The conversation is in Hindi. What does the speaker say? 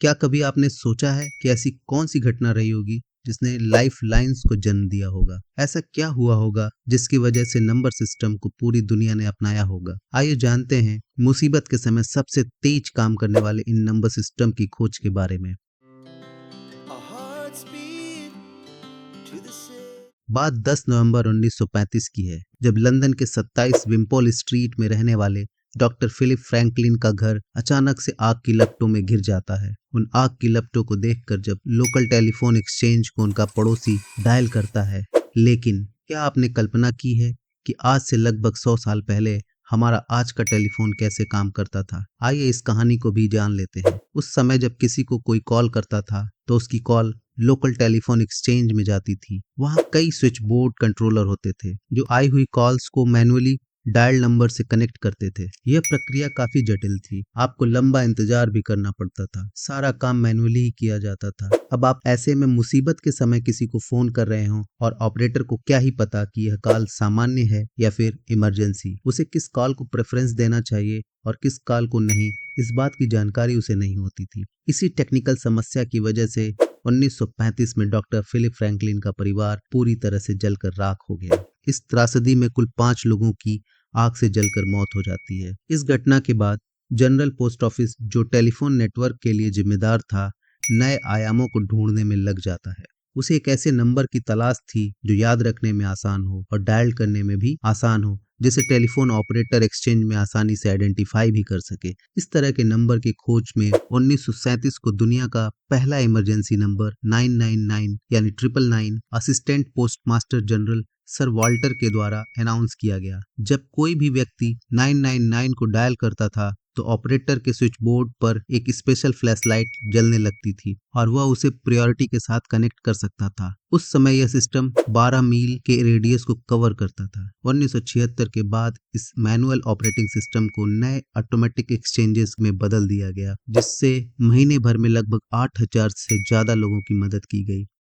क्या कभी आपने सोचा है कि ऐसी कौन सी घटना रही होगी जिसने लाइफ लाइन्स को जन्म दिया होगा? ऐसा क्या हुआ होगा जिसकी वजह से नंबर सिस्टम को पूरी दुनिया ने अपनाया होगा? आइए जानते हैं मुसीबत के समय सबसे तेज काम करने वाले इन नंबर सिस्टम की खोज के बारे में। Our hearts beat to the city. बात 10 नवंबर 1935 की है, जब लंदन के 27 विम्पोल स्ट्रीट में रहने वाले डॉक्टर फिलिप फ्रैंकलिन का घर अचानक से आग की लपटों में घिर जाता है। उन आग की लपटों को देखकर जब लोकल टेलीफोन एक्सचेंज को उनका पड़ोसी डायल करता है, लेकिन क्या आपने कल्पना की है कि आज से लगभग 100 साल पहले हमारा आज का टेलीफोन कैसे काम करता था? आइए इस कहानी को भी जान लेते हैं। उस समय जब किसी को कोई कॉल करता था तो उसकी कॉल लोकल टेलीफोन एक्सचेंज में जाती थी। वहाँ कई स्विच बोर्ड कंट्रोलर होते थे जो आई हुई कॉल्स को मैन्युअली डायल नंबर से कनेक्ट करते थे। यह प्रक्रिया काफी जटिल थी, आपको लंबा इंतजार भी करना पड़ता था, सारा काम मैन्युअली ही किया जाता था। अब आप ऐसे में मुसीबत के समय किसी को फोन कर रहे हो और ऑपरेटर को क्या ही पता कि यह कॉल सामान्य है या फिर इमरजेंसी। उसे किस कॉल को प्रेफरेंस देना चाहिए और किस कॉल को नहीं, इस बात की जानकारी उसे नहीं होती थी। इसी टेक्निकल समस्या की वजह से 1935 में डॉक्टर फिलिप फ्रैंकलिन का परिवार पूरी तरह से जलकर राख हो गया। इस त्रासदी में कुल 5 लोगों की आग से जलकर मौत हो जाती है। इस घटना के बाद जनरल पोस्ट ऑफिस, जो टेलीफोन नेटवर्क के लिए जिम्मेदार था, नए आयामों को ढूंढने में लग जाता है। उसे एक ऐसे नंबर की तलाश थी जो याद रखने में आसान हो और डायल करने में भी आसान हो, जिसे टेलीफोन ऑपरेटर एक्सचेंज में आसानी से आइडेंटिफाई भी कर सके। इस तरह के नंबर की खोज में 1937 को दुनिया का पहला इमरजेंसी नंबर 999 यानी 999 assistant post master general sir Walter के द्वारा अनाउंस किया गया। जब कोई भी व्यक्ति 999 को डायल करता था तो ऑपरेटर के स्विच बोर्ड पर एक स्पेशल फ्लैश लाइट जलने लगती थी और वह उसे प्रायोरिटी के साथ कनेक्ट कर सकता था। उस समय यह सिस्टम 12 मील के रेडियस को कवर करता था। 1976 के बाद इस मैनुअल ऑपरेटिंग सिस्टम को नए ऑटोमेटिक एक्सचेंजेस में बदल दिया गया, जिससे महीने भर में लगभग 8,000 से ज्यादा लोगों की मदद की गई।